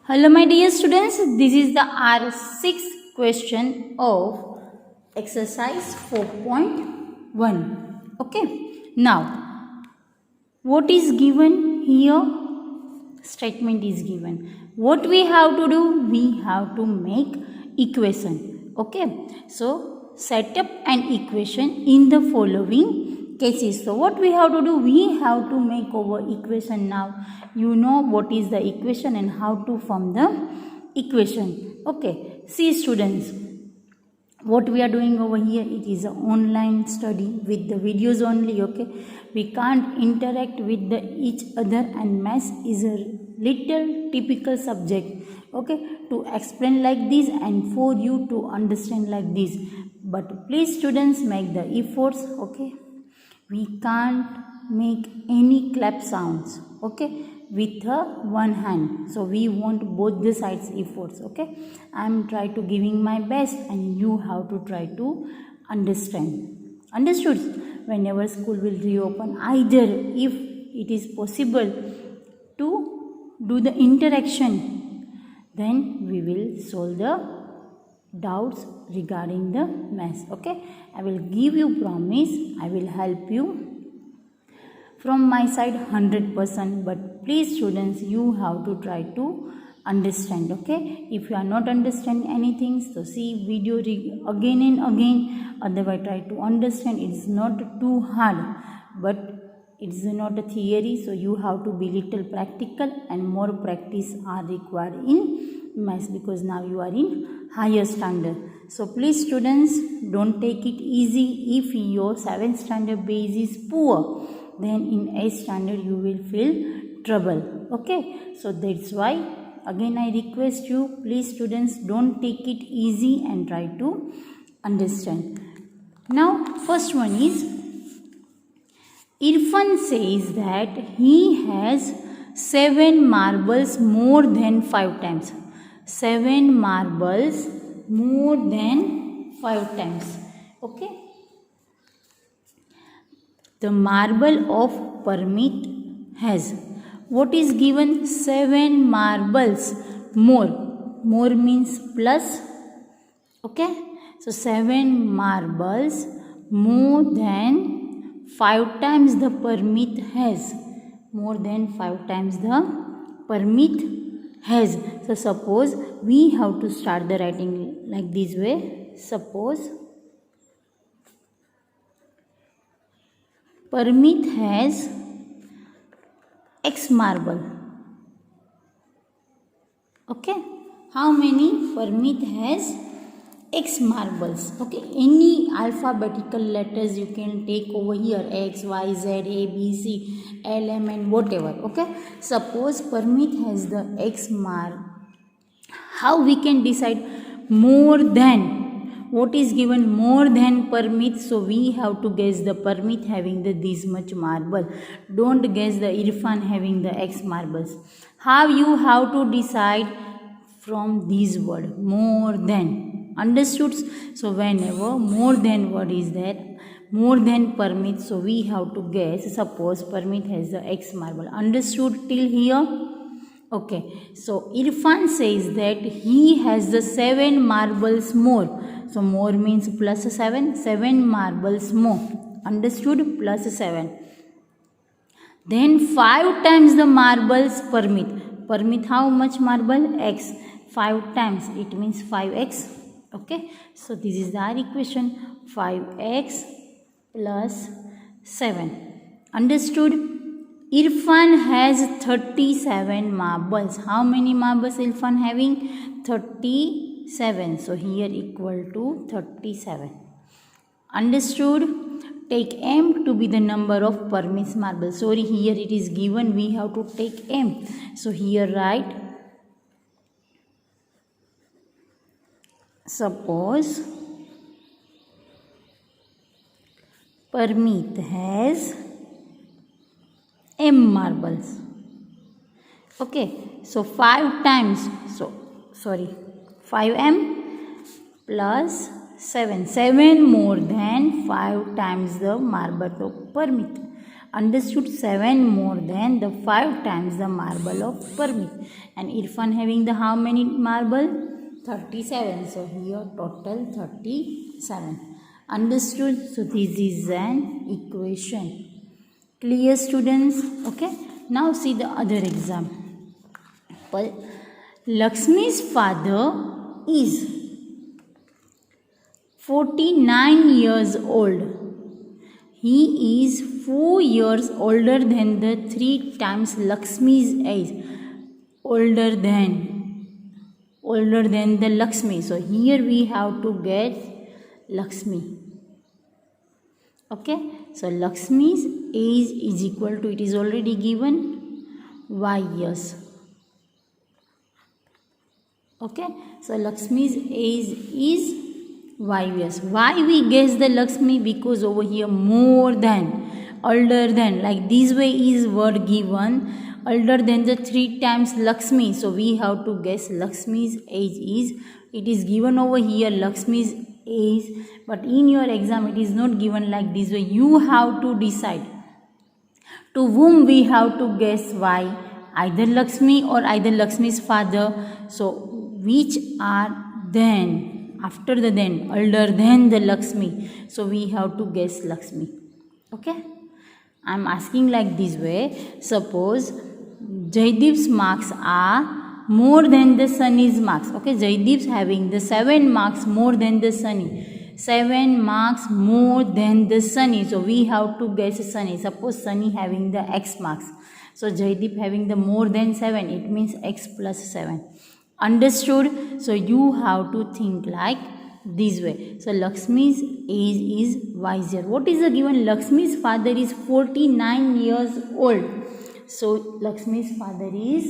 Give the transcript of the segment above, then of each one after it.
Hello my dear students, this is the R6 question of exercise 4.1. Okay, now what is given here? Statement is given. What we have to do? We have to make equation. Okay, so set up an equation in the following cases. So what we have to do? We have to make our equation now. You know what is the equation and how to form the equation. Okay, see students, what we are doing over here, it is an online study with the videos only. Okay, we can't interact with each other, and maths is a little typical subject, okay, to explain like this and for you to understand like this. But please students, make the efforts. Okay, we can't make any clap sounds, okay, with one hand. So we want both the sides efforts. Okay, I'm trying to giving my best and you have to try to understand. Understood? Whenever school will reopen, either if it is possible to do the interaction, then we will solve the doubts regarding the maths. Okay, I will give you promise, I will help you from my side 100%, but please students, you have to try to understand. Okay, if you are not understanding anything, so see video again and again, otherwise try to understand. It is not too hard, but it is not a theory, so you have to be little practical, and more practice are required in maths because now you are in higher standard. So please students, don't take it easy. If your 7th standard base is poor, then in 8th standard you will feel trouble. Okay, so that's why again I request you, please students, don't take it easy and try to understand. Now first one is, Irfan says that he has 7 marbles more than 5 times. 7 marbles more than 5 times. Okay, the marble of Parmit has, what is given? 7 marbles more. More means plus. Okay, so 7 marbles more than 5 times the Parmit has. More than 5 times the Parmit has. So suppose we have to start the writing like this way. Suppose Parmit has X marble. Okay, how many Parmit has X marbles? Okay, any alphabetical letters you can take over here, X, Y, Z, A, B, C, L, M, N, whatever. Okay, suppose Parmit has the X marble. How we can decide? More than. What is given? More than Parmit, so we have to guess the Parmit having the this much marble. Don't guess the Irfan having the X marbles. How you have to decide? From this word, more than. Understood? So whenever more than word is there, more than Parmit, so we have to guess. Suppose Parmit has the X marble. Understood till here? Okay, so Irfan says that he has the 7 marbles more. So more means plus 7. 7 marbles more. Understood? Plus 7. Then 5 times the marbles Parmit. Parmit how much marble? X. 5 times, it means 5x. Okay, so this is our equation. 5x plus 7. Understood? Irfan has 37 marbles. How many marbles Irfan having? 37. So here equal to 37. Understood? Take M to be the number of Parmit's marbles. Sorry, here it is given. We have to take M. So here write, suppose Parmit has M marbles. Okay, so 5 times, so sorry, 5M plus 7. 7 more than 5 times the marble of Parmit. Understood 7 more than the 5 times the marble of Parmit. And Irfan having the how many marble? 37. So here total 37. Understood? So this is an equation. Clear, students? Okay. Now see the other example. Lakshmi's father is 49 years old. He is 4 years older than the 3 times Lakshmi's age. Older than the Lakshmi. So here we have to get Lakshmi. Okay. So Lakshmi's age is equal to, it is already given, Y years. Okay. So Lakshmi's age is Y years. Why we guess the Lakshmi? Because over here more than, older than, like this way is word given, older than the 3 times Lakshmi. So we have to guess Lakshmi's age is, it is given over here Lakshmi's age, but in your exam it is not given like this way. You have to decide to whom we have to guess Y, either Lakshmi or either Lakshmi's father. So which are then, after the then, older than the Lakshmi. So we have to guess Lakshmi. Okay. I am asking like this way. Suppose Jaideep's marks are more than the Sunny's marks. Okay. Jaideep's having the 7 marks more than the Sunny. 7 marks more than the Sunny. So we have to guess Sunny. Suppose Sunny having the X marks. So Jaideep having the more than 7. It means X plus 7. Understood? So you have to think like this way. So Lakshmi's age is Y year. What is the given? Lakshmi's father is 49 years old. So Lakshmi's father is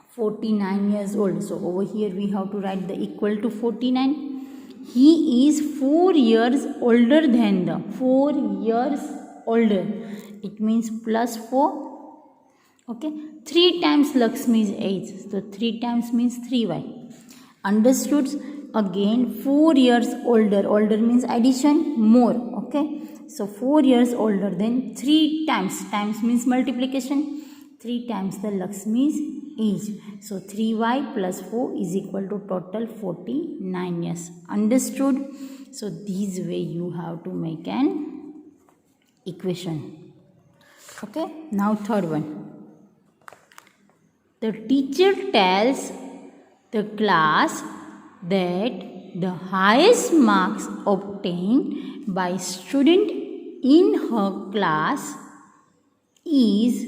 49 years old. So over here we have to write the equal to 49. He is 4 years older than the, 4 years older. It means plus 4. Okay. 3 times Lakshmi's age. So 3 times means 3y. Understood? Again 4 years older. Older means addition, more. Okay. So 4 years older than 3 times. Times means multiplication. 3 times the Lakshmi's age. So 3y plus 4 is equal to total 49 years. Understood? So this way you have to make an equation. Okay. Now third one. The teacher tells the class that the highest marks obtained by student in her class is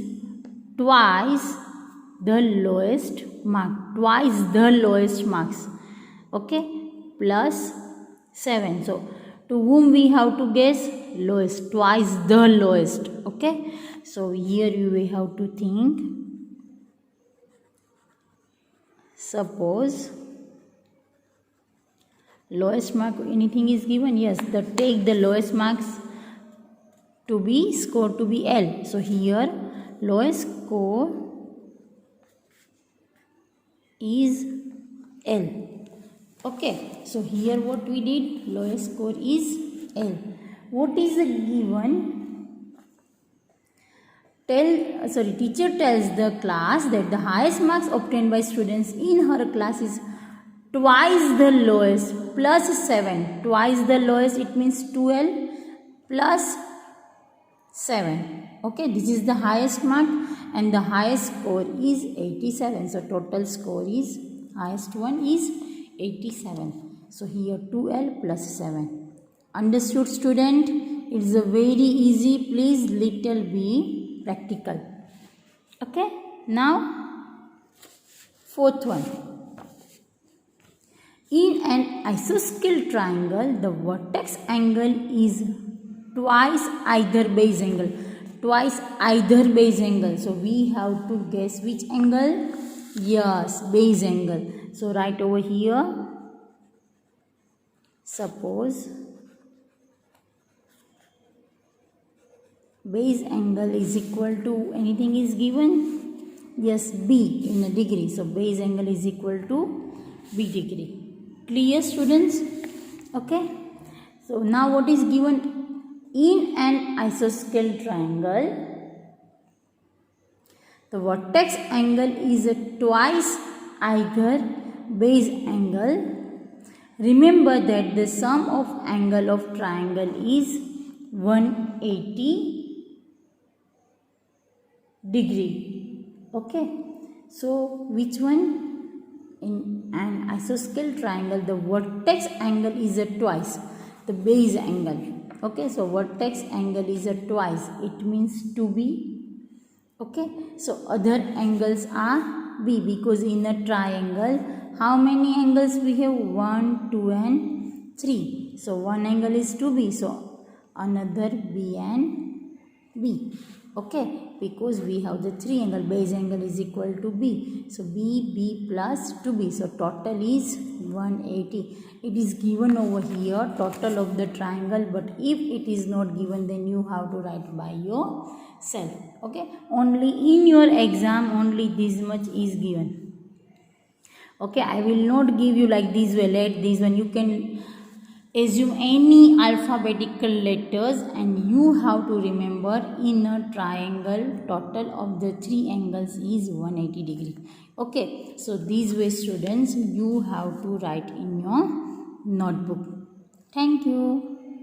twice the lowest mark. Twice the lowest marks. Okay. Plus 7. So to whom we have to guess? Lowest. Twice the lowest. Okay. So here you will have to think. Suppose lowest mark, anything is given. Yes, take the lowest marks to be score to be L. So here lowest score is L. Okay. So here what we did? Lowest score is L. What is the given? Teacher tells the class that the highest marks obtained by students in her class is twice the lowest plus 7. Twice the lowest, it means 12 plus 7. Okay, this is the highest mark and the highest score is 87. So total score is, highest one is 87. So here 2L plus 7. Understood, student? It's a very easy. Please little be practical. Okay. Now fourth one. In an isosceles triangle, the vertex angle is twice either base angle. Twice either base angle. So we have to guess which angle? Yes, base angle. So right over here, suppose base angle is equal to, anything is given? Yes, B in a degree. So base angle is equal to B degree. Clear, students? Okay. So now what is given? in an isosceles triangle, the vertex angle is twice either base angle. Remember that the sum of angle of triangle is 180 degree. Okay, so which one? In an isosceles triangle, the vertex angle is twice the base angle. Okay, so vertex angle is twice, it means 2b. Okay, so other angles are b, because in a triangle how many angles we have? 1, 2 and 3. So one angle is 2b, so another b and b. Okay, because we have the 3 angle, base angle is equal to b, so b plus 2b, so total is 180. It is given over here total of the triangle, but if it is not given, then you have to write by yourself. Okay, only in your exam only this much is given. Okay, I will not give you like this way, let this one, you can assume any alphabetical letters and you have to remember in a triangle total of the 3 angles is 180 degree. Okay, so these way students you have to write in your notebook. Thank you.